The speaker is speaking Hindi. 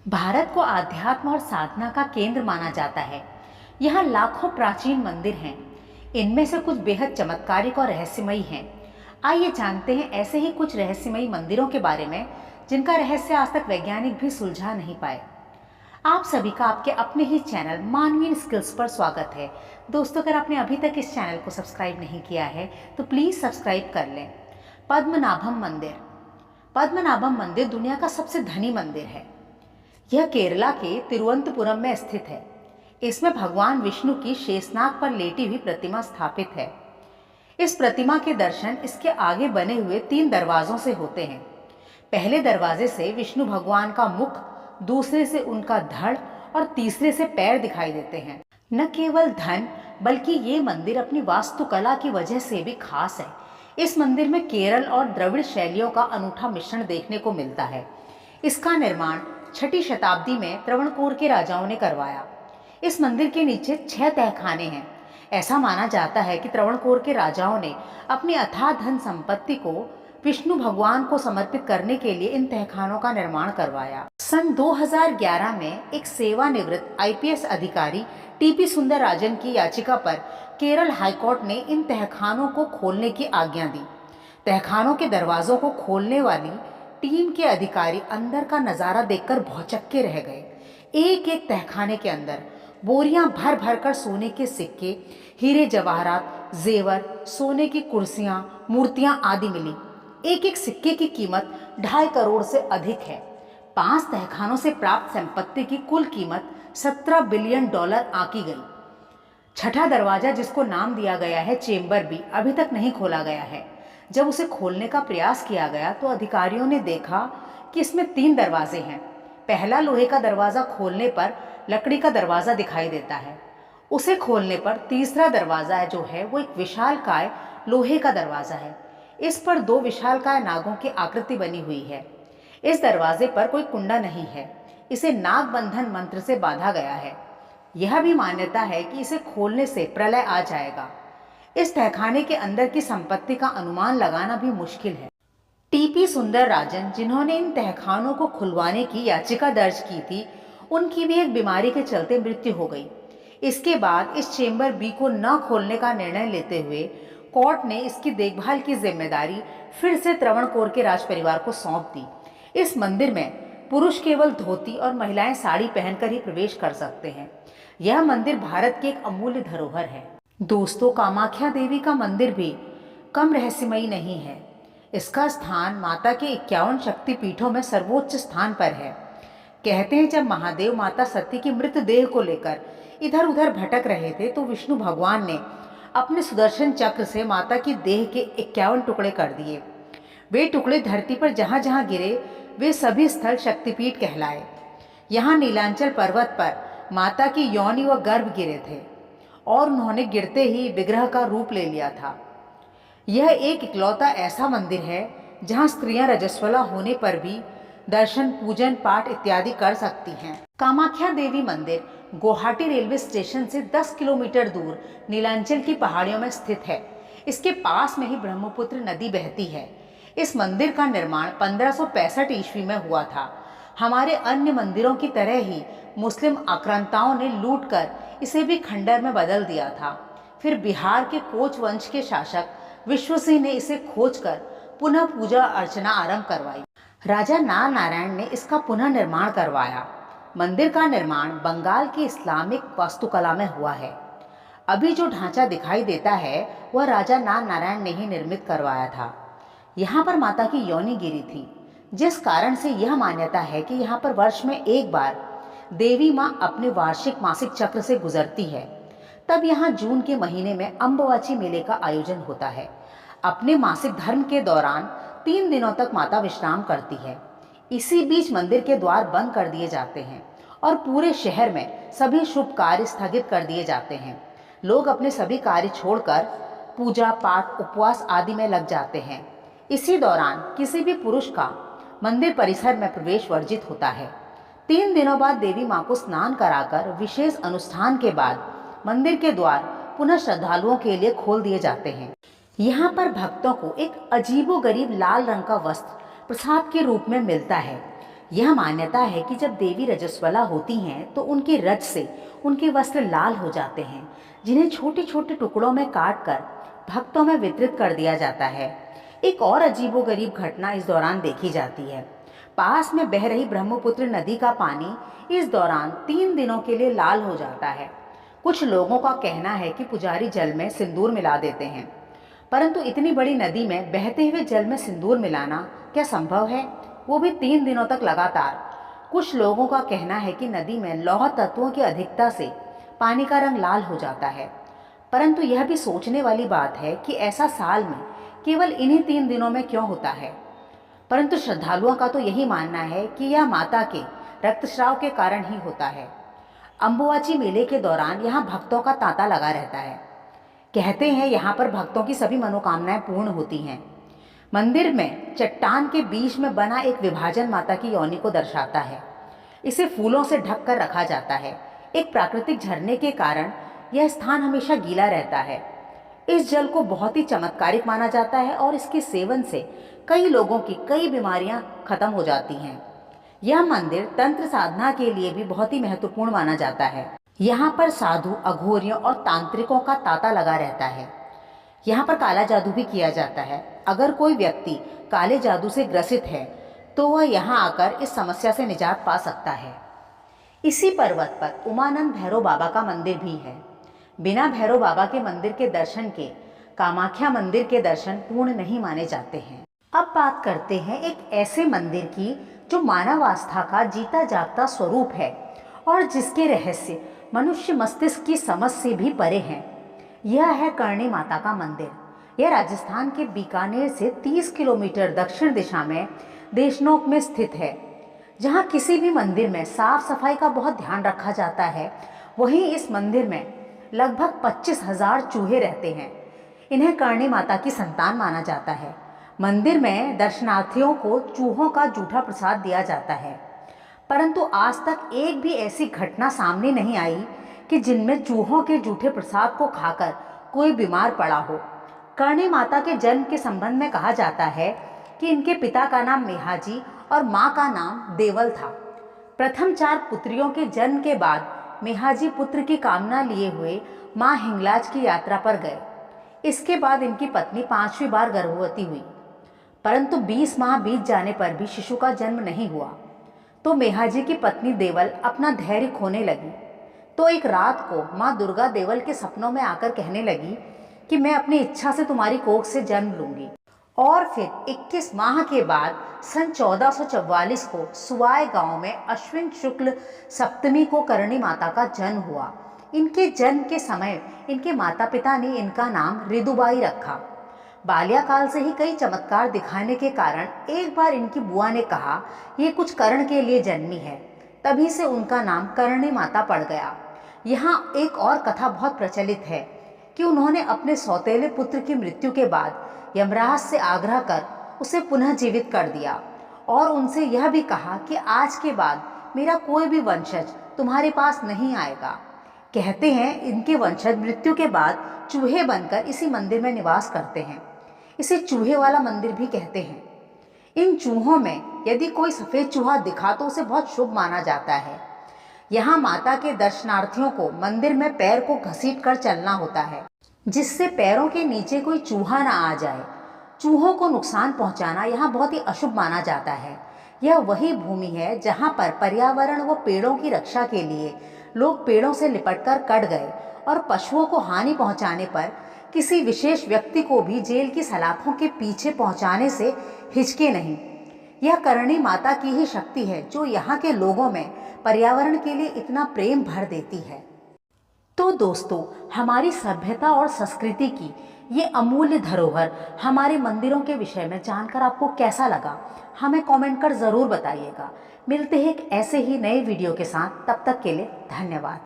भारत को आध्यात्म और साधना का केंद्र माना जाता है। यहाँ लाखों प्राचीन मंदिर हैं। इनमें से कुछ बेहद चमत्कारिक और रहस्यमयी हैं। आइए जानते हैं ऐसे ही कुछ रहस्यमयी मंदिरों के बारे में जिनका रहस्य आज तक वैज्ञानिक भी सुलझा नहीं पाए। आप सभी का आपके अपने ही चैनल मानवीय स्किल्स पर स्वागत है। दोस्तों, अगर आपने अभी तक इस चैनल को सब्सक्राइब नहीं किया है तो प्लीज सब्सक्राइब कर लें। पद्मनाभम मंदिर। पद्मनाभम मंदिर दुनिया का सबसे धनी मंदिर है। यह केरला के तिरुवनंतपुरम में स्थित है। इसमें भगवान विष्णु की शेषनाग पर लेटी हुई प्रतिमा स्थापित है। इस प्रतिमा के दर्शन इसके आगे बने हुए 3 दरवाजों से होते हैं। पहले दरवाजे से विष्णु भगवान का मुख, दूसरे से उनका धड़ और तीसरे से पैर दिखाई देते हैं। न केवल धन बल्कि ये मंदिर अपनी वास्तुकला की वजह से भी खास है। इस मंदिर में केरल और द्रविड़ शैलियों का अनूठा मिश्रण देखने को मिलता है। इसका निर्माण 6ठी शताब्दी में त्रावणकोर के राजाओं ने करवाया। इस मंदिर के नीचे 6 तहखाने हैं। ऐसा माना जाता है कि त्रावणकोर के राजाओं ने अपनी अथाह धन संपत्ति को विष्णु भगवान को समर्पित करने के लिए इन तहखानों का निर्माण करवाया। सन 2011 में एक सेवानिवृत्त आईपीएस अधिकारी टीपी सुंदरराजन की याचिका पर केरल हाईकोर्ट ने इन तहखानों को खोलने की आज्ञा दी। तहखानों के दरवाजों को खोलने वाली टीम के अधिकारी अंदर का नजारा देखकर भौचक्के रह गए। एक एक तहखाने के अंदर बोरियां भर भर कर सोने के सिक्के, हीरे जवाहरात, जेवर, सोने की कुर्सियां, मूर्तियां आदि मिली। एक एक सिक्के की कीमत 2.5 करोड़ से अधिक है। 5 तहखानों से प्राप्त संपत्ति की कुल कीमत $17 बिलियन आंकी गई। 6ठा दरवाजा, जिसको नाम दिया गया है चेंबर बी, अभी तक नहीं खोला गया है। जब उसे खोलने का प्रयास किया गया तो अधिकारियों ने देखा कि इसमें 3 दरवाजे हैं। पहला लोहे का दरवाजा खोलने पर लकड़ी का दरवाजा दिखाई देता है। उसे खोलने पर तीसरा दरवाजा जो है वो एक विशालकाय लोहे का दरवाजा है। इस पर 2 विशालकाय नागों की आकृति बनी हुई है। इस दरवाजे पर कोई कुंडा नहीं है। इसे नाग बंधन मंत्र से बांधा गया है। यह भी मान्यता है कि इसे खोलने से प्रलय आ जाएगा। इस तहखाने के अंदर की संपत्ति का अनुमान लगाना भी मुश्किल है। टीपी सुंदरराजन, जिन्होंने इन तहखानों को खुलवाने की याचिका दर्ज की थी, उनकी भी एक बीमारी के चलते मृत्यु हो गई। इसके बाद इस चेंबर बी को न खोलने का निर्णय लेते हुए कोर्ट ने इसकी देखभाल की जिम्मेदारी फिर से त्रावणकोर के राजपरिवार को सौंप दी। इस मंदिर में पुरुष केवल धोती और महिलाएं साड़ी पहनकर ही प्रवेश कर सकते हैं। यह मंदिर भारत की एक अमूल्य धरोहर है। दोस्तों, कामाख्या देवी का मंदिर भी कम रहस्यमयी नहीं है। इसका स्थान माता के 51 शक्तिपीठों में सर्वोच्च स्थान पर है। कहते हैं जब महादेव माता सती की मृतदेह को लेकर इधर उधर भटक रहे थे तो विष्णु भगवान ने अपने सुदर्शन चक्र से माता की देह के 51 टुकड़े कर दिए। वे टुकड़े धरती पर जहां जहां गिरे वे सभी स्थल शक्तिपीठ कहलाए। यहाँ नीलांचल पर्वत पर माता की योनि व गर्भ गिरे थे और उन्होंने गिरते ही विग्रह का रूप ले लिया था। यह एक इकलौता ऐसा मंदिर है जहां स्त्रियां रजस्वला होने पर भी दर्शन, पूजन, पाठ इत्यादि कर सकती हैं। कामाख्या देवी मंदिर गुवाहाटी रेलवे स्टेशन से 10 किलोमीटर दूर नीलांचल की पहाड़ियों में स्थित है। इसके पास में ही ब्रह्मपुत्र नदी बहती है। इस मंदिर का निर्माण 1565 ईस्वी में हुआ था। हमारे अन्य मंदिरों की तरह ही मुस्लिम आक्रांताओं ने लूटकर इसे भी खंडर में बदल दिया था। फिर बिहार के कोच वंश के शासक विश्व सिंह ने इसे खोजकर पुनः पूजा अर्चना आरंभ करवाई। राजा नाल नारायण ने इसका पुनः निर्माण करवाया। मंदिर का निर्माण बंगाल की इस्लामिक वास्तुकला में हुआ है। अभी जो ढांचा दिखाई देता है वह राजा नाल नारायण ने ही निर्मित करवाया था। यहाँ पर माता की योनि गिरी थी, जिस कारण से यह मान्यता है कि यहाँ पर वर्ष में एक बार देवी माँ अपने वार्षिक मासिक चक्र से गुजरती है। तब यहाँ जून के महीने में अम्बवाची मेले का आयोजन होता है। अपने मासिक धर्म के दौरान 3 दिनों तक माता विश्राम करती है। इसी बीच मंदिर के द्वार बंद कर दिए जाते हैं और पूरे शहर में सभी शुभ कार्य स्थगित कर दिए जाते हैं। लोग अपने सभी कार्य छोड़कर पूजा पाठ, उपवास आदि में लग जाते हैं। इसी दौरान किसी भी पुरुष का मंदिर परिसर में प्रवेश वर्जित होता है। 3 दिनों बाद देवी माँ को स्नान कराकर विशेष अनुष्ठान के बाद मंदिर के द्वार पुनः श्रद्धालुओं के लिए खोल दिए जाते हैं। यहाँ पर भक्तों को एक अजीबोगरीब लाल रंग का वस्त्र प्रसाद के रूप में मिलता है। यह मान्यता है कि जब देवी रजस्वला होती हैं तो उनके रज से उनके वस्त्र लाल हो जाते हैं, जिन्हें छोटे छोटे टुकड़ों में काट कर भक्तों में वितरित कर दिया जाता है। एक और अजीबोगरीब घटना इस दौरान देखी जाती है। पास में बह रही ब्रह्मपुत्र नदी का पानी इस दौरान 3 दिनों के लिए लाल हो जाता है। कुछ लोगों का कहना है कि पुजारी जल में सिंदूर मिला देते हैं, परंतु इतनी बड़ी नदी में बहते हुए जल में सिंदूर मिलाना क्या संभव है, वो भी 3 दिनों तक लगातार। कुछ लोगों का कहना है कि नदी में लौह तत्वों की अधिकता से पानी का रंग लाल हो जाता है, परंतु यह भी सोचने वाली बात है कि ऐसा साल में केवल इन्हीं 3 दिनों में क्यों होता है। परंतु श्रद्धालुओं का तो यही मानना है कि यह माता के रक्तस्राव के कारण ही होता है। अंबुबाची मेले के दौरान यहाँ भक्तों का तांता लगा रहता है। कहते हैं यहाँ पर भक्तों की सभी मनोकामनाएं पूर्ण होती हैं। मंदिर में चट्टान के बीच में बना एक विभाजन माता की योनि को दर्शाता है। इसे फूलों से ढक कर रखा जाता है। एक प्राकृतिक झरने के कारण यह स्थान हमेशा गीला रहता है। इस जल को बहुत ही चमत्कारिक माना जाता है और इसके सेवन से कई लोगों की कई बीमारियां खत्म हो जाती हैं। यह मंदिर तंत्र साधना के लिए भी बहुत ही महत्वपूर्ण माना जाता है। यहाँ पर साधु, अघोरियों और तांत्रिकों का तांता लगा रहता है। यहाँ पर काला जादू भी किया जाता है। अगर कोई व्यक्ति काले जादू से ग्रसित है तो वह यहाँ आकर इस समस्या से निजात पा सकता है। इसी पर्वत पर उमानंद भैरव बाबा का मंदिर भी है। बिना भैरव बाबा के मंदिर के दर्शन के कामाख्या मंदिर के दर्शन पूर्ण नहीं माने जाते हैं। अब बात करते हैं एक ऐसे मंदिर की जो मानव आस्था का जीता जागता स्वरूप है और जिसके रहस्य मनुष्य मस्तिष्क की समझ से भी परे हैं। यह है करणी माता का मंदिर। यह राजस्थान के बीकानेर से 30 किलोमीटर दक्षिण दिशा में देशनोक में स्थित है। जहाँ किसी भी मंदिर में साफ सफाई का बहुत ध्यान रखा जाता है, वहीं इस मंदिर में लगभग 25,000 चूहे रहते हैं। इन्हें करणी माता की संतान माना जाता है। मंदिर में दर्शनार्थियों को चूहों का जूठा प्रसाद दिया जाता है, परंतु आज तक एक भी ऐसी घटना सामने नहीं आई कि जिनमें चूहों के जूठे प्रसाद को खाकर कोई बीमार पड़ा हो। करणी माता के जन्म के संबंध में कहा जाता है कि इनके पिता का नाम मेहाजी और माँ का नाम देवल था। प्रथम 4 पुत्रियों के जन्म के बाद मेहाजी पुत्र की कामना लिए हुए माँ हिंगलाज की यात्रा पर गए। इसके बाद इनकी पत्नी 5वीं बार गर्भवती हुई, परंतु 20 माह बीत जाने पर भी शिशु का जन्म नहीं हुआ। तो मेहाजी की पत्नी देवल अपना धैर्य खोने लगी। तो एक रात को माँ दुर्गा देवल के सपनों में आकर कहने लगी कि मैं अपनी इच्छा से तुम्हारी कोख से जन्म लूंगी। और फिर 21 माह के बाद सन 1444 को सुवाय गांव में अश्विन शुक्ल सप्तमी को करणी माता का जन्म हुआ। इनके जन्म के समय इनके माता पिता ने इनका नाम रिदुबाई रखा। बाल्याकाल से ही कई चमत्कार दिखाने के कारण एक बार इनकी बुआ ने कहा ये कुछ करण के लिए जन्मी है, तभी से उनका नाम करणी माता पड़ गया। यहाँ एक और कथा बहुत प्रचलित है कि उन्होंने अपने सौतेले पुत्र की मृत्यु के बाद यमराज से आग्रह कर उसे पुनः जीवित कर दिया और उनसे यह भी कहा कि आज के बाद मेरा कोई भी वंशज तुम्हारे पास नहीं आएगा। कहते हैं इनके वंशज मृत्यु के बाद चूहे बनकर इसी मंदिर में निवास करते हैं। इसे चूहे वाला मंदिर भी कहते हैं। इन चूहों में यदि कोई सफ़ेद चूहा दिखा तो उसे बहुत शुभ माना जाता है। यहाँ माता के दर्शनार्थियों को मंदिर में पैर को घसीट कर चलना होता है, जिससे पैरों के नीचे कोई चूहा ना आ जाए। चूहों को नुकसान पहुँचाना यहाँ बहुत ही अशुभ माना जाता है। यह वही भूमि है जहाँ पर पर्यावरण व पेड़ों की रक्षा के लिए लोग पेड़ों से लिपटकर कट गए और पशुओं को हानि पहुँचाने पर किसी विशेष व्यक्ति को भी जेल की सलाखों के पीछे पहुँचाने से हिचके नहीं। यह करणी माता की ही शक्ति है जो यहाँ के लोगों में पर्यावरण के लिए इतना प्रेम भर देती है। तो दोस्तों, हमारी सभ्यता और संस्कृति की ये अमूल्य धरोहर हमारे मंदिरों के विषय में जानकर आपको कैसा लगा, हमें कमेंट कर ज़रूर बताइएगा। मिलते हैं एक ऐसे ही नए वीडियो के साथ, तब तक के लिए धन्यवाद।